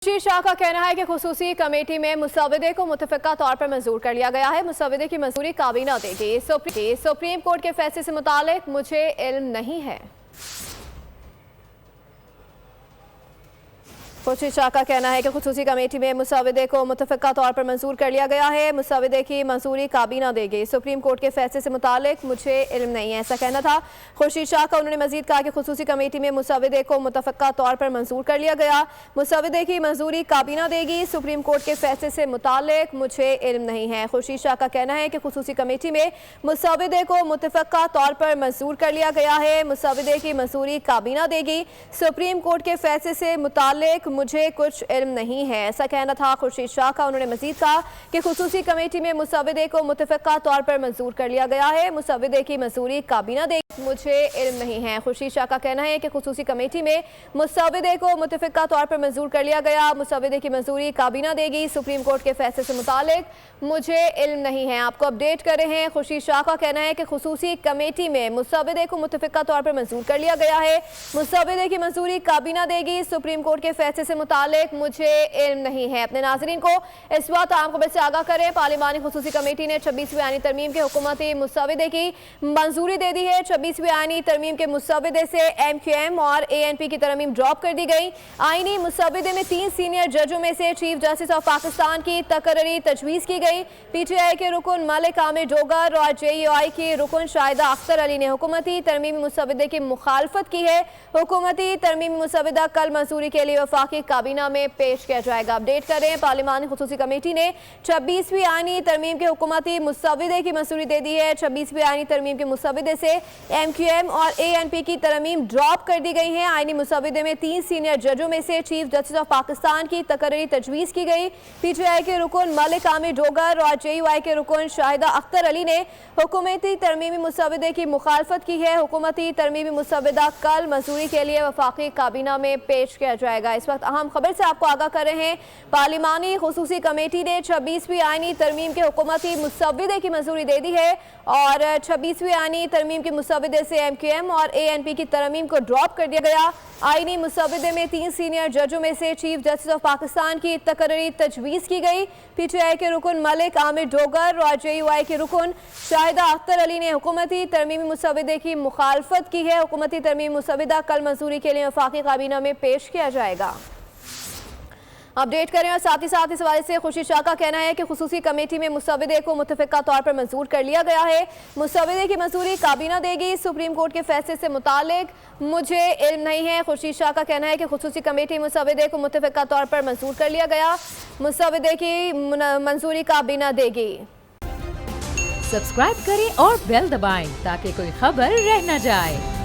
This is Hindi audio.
खुर्शीद शाह का कहना है कि खुसूसी कमेटी में मुसव्वदे को मुतफ़िक़ा तौर पर मंजूर कर लिया गया है। मुसव्वदे की मंजूरी काबीना देगी। सुप्रीम कोर्ट के फैसले से मुतालिक मुझे इल्म नहीं है। खुर्शीद शाह का कहना है कि खुसूसी कमेटी में मुसव्वदे को मुतफ़िक़ा तौर पर मंजूर कर लिया गया है। मुसव्वदे की मंजूरी काबीना देगी। सुप्रीम कोर्ट के फैसले से मुतालिक मुझे इल्म नहीं है, ऐसा कहना था खुर्शीद शाह का। उन्होंने मजीद कहा कि खुसूसी कमेटी में मुसव्वदे को मुतफ़िक़ा तौर पर मंजूर कर लिया गया। मुसव्वदे की मंजूरी काबीना देगी। सुप्रीम कोर्ट के फैसले से मुतालिक मुझे इल्म नहीं है। खुर्शीद शाह का कहना है कि खुसूसी कमेटी में मुसव्वदे को मुतफ़िक़ा तौर पर मंजूर कर लिया गया है। मुसव्वदे की मंजूरी काबीना देगी। सुप्रीम कोर्ट के फैसले से मुतालिक मुझे कुछ इल्म नहीं है, ऐसा कहना था खुर्शीद शाह का। उन्होंने मजीद कहा कि खुसूसी कमेटी में मुसव्वदे को मुतफ़िक़ा तौर पर मंजूर कर लिया गया है। मुसव्वदे की मंजूरी काबीना देगी। मुझे इल्म नहीं है। खुर्शीद शाह का कहना है कि खुसूसी कमेटी में मुसव्वदे को मुतफ़िक़ा तौर पर मंजूर कर लिया गया। मुसव्वदे की मंजूरी काबीना देगी। सुप्रीम कोर्ट के फैसले से मुतालिक मुझे इल्म नहीं है। आपको अपडेट कर रहे हैं। खुर्शीद शाह का कहना है कि खुसूसी कमेटी में मुसव्वदे को मुतफ़िक़ा तौर पर मंजूर कर लिया गया है। मुसव्वदे की मंजूरी काबीना देगी। सुप्रीम कोर्ट के फैसले से मुतालिक मुझे इल्म नहीं है। अपने नाज़रीन को इस बात आम खबर से आगाह करें। पार्लिमानी खुसूसी कमेटी ने 26वीं आईनी तरमीम के हुकूमती मुसव्वदे की मंजूरी दे दी है। 26वीं आईनी तरमीम के मुसव्वदे से MQM और ANP की तरमीम ड्रॉप कर दी गई। आईनी मुसव्वदे में 3 सीनियर जजों में से चीफ जस्टिस ऑफ पाकिस्तान की तकर्री तजवीज़ की गई। PTI के रुकन मलिक आमिर डोगर और JUI की रुकन शाहिदा अख्तर अली ने हुकूमती तरमीमी मुसव्वदे की मुखालफत की है। हुकूमती तरमीमी मुसव्वदा कल मंजूरी के लिए वफाकी काबीना में पेश किया जाएगा। अपडेट करें, पार्लिमानी खुसूसी कमेटी ने 26वीं आईनी तरमीम के हुकूमती मुसव्वदे की मंजूरी दे दी है। 26वीं आईनी तरमीम के मुसव्वदे से MQM और ANP की तरमीम ड्रॉप कर दी गई है। आईनी मुसव्वदे में 3 सीनियर जजों में से चीफ जस्टिस ऑफ पाकिस्तान की तकर्री तजवीज़ की गई। PTI के रुकन मलिक आमिर डोगर और JUI के रुकन शाहिदा अख्तर अली ने हुकूमती तरमीमी मुसव्वदे की मुखालफत की है। हुकूमती तरमीमी मुसव्वदा कल मंजूरी के लिए वफाकी काबीना में पेश किया जाएगा। इस वक्त अहम खबर से आपको आगाह कर रहे हैं। पार्लिमानी खुसूसी कमेटी ने 26वीं आईनी तरमीम के हुकूमती मुसव्वदे की मंजूरी दे दी है और 26वीं आईनी तरमीम के मुसव्वदे से MQM और ANP की तरमीम को ड्रॉप कर दिया गया। आईनी मुसव्वदे में 3 सीनियर जजों में से चीफ जस्टिस ऑफ पाकिस्तान की तकर्री तजवीज़ की गई। PTI के रुकन मलिक आमिर डोगर और JUI के रुकन शाहिदा अख्तर अली ने हुकूमती तरमीमी मुसव्वदे की मुखालफत की है। हुकूमती तरमीमी मुसव्वदा कल मंजूरी के लिए वफाकी काबीना में पेश किया जाएगा। अपडेट करें और साथ ही साथ इस हवाले से खुर्शीद शाह का कहना है कि खुसूसी कमेटी में मुसव्वदे को मुतफ़िक़ा तौर पर मंजूर कर लिया गया है। मुसव्वदे की मंजूरी काबीना देगी। सुप्रीम कोर्ट के फैसले से मुतालिक मुझे इल्म नहीं है। खुर्शीद शाह का कहना है कि खुसूसी कमेटी मुसव्वदे को मुतफ़िक़ा तौर पर मंजूर कर लिया गया। मुसव्वदे की मंजूरी काबीना देगी। सब्सक्राइब करें और बेल दबाएं ताकि कोई खबर रह न जाए।